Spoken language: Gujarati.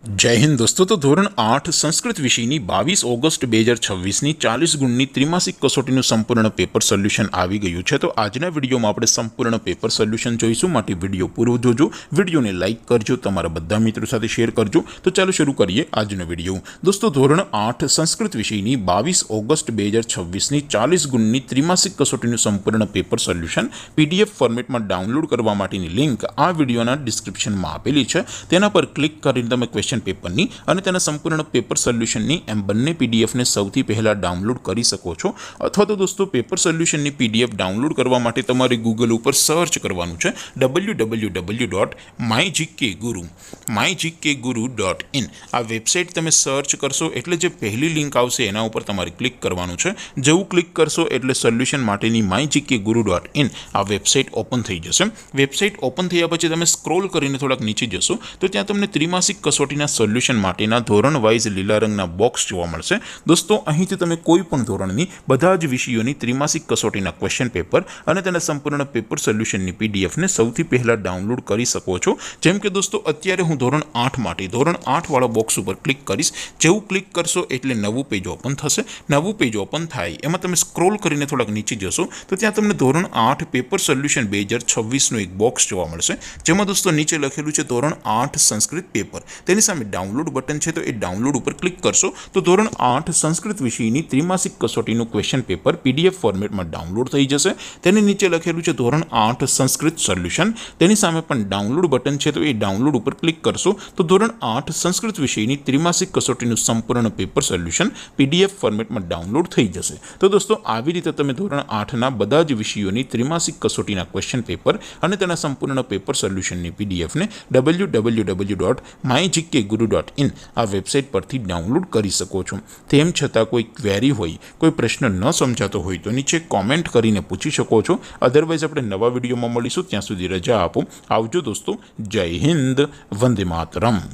जय हिंद दोस्तों। तो धोरण 8 संस्कृत विषयની 22 ઓગસ્ટ 2026ની 40 ગુણની ત્રિમાસિક કસોટીનું સંપૂર્ણ પેપર સોલ્યુશન આવી ગયું છે। તો આજના વિડીયોમાં આપણે સંપૂર્ણ પેપર સોલ્યુશન જોઈશું, માટે વિડીયો પૂરો જોજો, વિડીયોને લાઇક કરજો, તમારા બધા મિત્રો સાથે શેર કરજો। તો ચાલો શરૂ કરીએ આજનો વિડીયો। દોસ્તો ધોરણ 8 સંસ્કૃત વિષયની 22 ઓગસ્ટ 2026ની 40 ગુણની ત્રિમાસિક કસોટીનું સંપૂર્ણ પેપર સોલ્યુશન પીડીએફ ફોર્મેટમાં ડાઉનલોડ કરવા માટેની લિંક આ વિડીયોના ડિસ્ક્રિપ્શનમાં આપેલી છે। તેના પર ક્લિક કરીને તમે ક્વેશ્ચન પેપરની અને તેના સંપૂર્ણ પેપર સોલ્યુશનની એમ બંને પીડીએફને સૌથી પહેલાં ડાઉનલોડ કરી શકો છો। અથવા તો દોસ્તો પેપર સોલ્યુશનની પીડીએફ ડાઉનલોડ કરવા માટે તમારે ગૂગલ ઉપર સર્ચ કરવાનું છે www.mygkguru.in। આ વેબસાઇટ તમે સર્ચ કરશો એટલે જે પહેલી લિંક આવશે એના ઉપર તમારે ક્લિક કરવાનું છે। જેવું ક્લિક કરશો એટલે સોલ્યુશન માટેની mygkguru.in આ વેબસાઇટ ઓપન થઈ જશે। વેબસાઇટ ઓપન થયા પછી તમે સ્ક્રોલ કરીને થોડાક નીચે જશો તો ત્યાં તમને ત્રિમાસિક કસોટીના સોલ્યુશન માટેના ધોરણ વાઇઝ લીલા રંગના બોક્સ જોવા મળશે। દોસ્તો અહીંથી તમે કોઈ પણ ધોરણની બધા જ વિષયોની ત્રિમાસિક કસોટીના ક્વેશ્ચન પેપર અને તેના સંપૂર્ણ પેપર સોલ્યુશનની પીડીએફને સૌથી પહેલાં ડાઉનલોડ કરી શકો છો। જેમ કે દોસ્તો અત્યારે હું ધોરણ 8 માટે ધોરણ 8 વાળા બોક્સ ઉપર ક્લિક કરીશ। જેવું ક્લિક કરશો એટલે નવું પેજ ઓપન થશે। નવું પેજ ઓપન થાય એમાં તમે સ્ક્રોલ કરીને થોડાક નીચે જશો તો ત્યાં તમને ધોરણ 8 પેપર સોલ્યુશન 2026નું એક બોક્સ જોવા મળશે, જેમાં દોસ્તો નીચે લખેલું છે ધોરણ 8 સંસ્કૃત પેપર। તેની સામે ડાઉનલોડ બટન છે, તો એ ડાઉનલોડ ઉપર ક્લિક કરશો તો ધોરણ 8 સંસ્કૃત વિષયની ત્રિમાસિક કસોટીનું ક્વેશ્ચન પેપર પીડીએફ ફોર્મેટમાં ડાઉનલોડ થઈ જશે। તેની નીચે લખેલું છે ધોરણ 8 સંસ્કૃત સોલ્યુશન, તેની સામે પણ ડાઉનલોડ બટન છે, તો એ ડાઉનલોડ ઉપર ક્લિક કરશો તો ધોરણ 8 સંસ્કૃત વિષયની ત્રિમાસિક કસોટીનું સંપૂર્ણ પેપર સોલ્યુશન પીડીએફ ફોર્મેટમાં ડાઉનલોડ થઈ જશે। તો દોસ્તો આવી રીતે તમે ધોરણ 8ના બધા જ વિષયોની ત્રિમાસિક કસોટીના ક્વેશ્ચન પેપર અને તેના સંપૂર્ણ પેપર સોલ્યુશનની પીડીએફને www.mygkguru.in આ વેબસાઇટ પરથી ડાઉનલોડ કરી શકો છો। તેમ છતાં કોઈ ક્વેરી હોય, કોઈ પ્રશ્ન ન સમજાતો હોય તો નીચે કોમેન્ટ કરીને પૂછી શકો છો। અધરવાઇઝ આપણે નવા વિડીયોમાં મળીશું, ત્યાં સુધી રજા આપો। આવજો દોસ્તો, જય હિન્દ, વંદે માતરમ।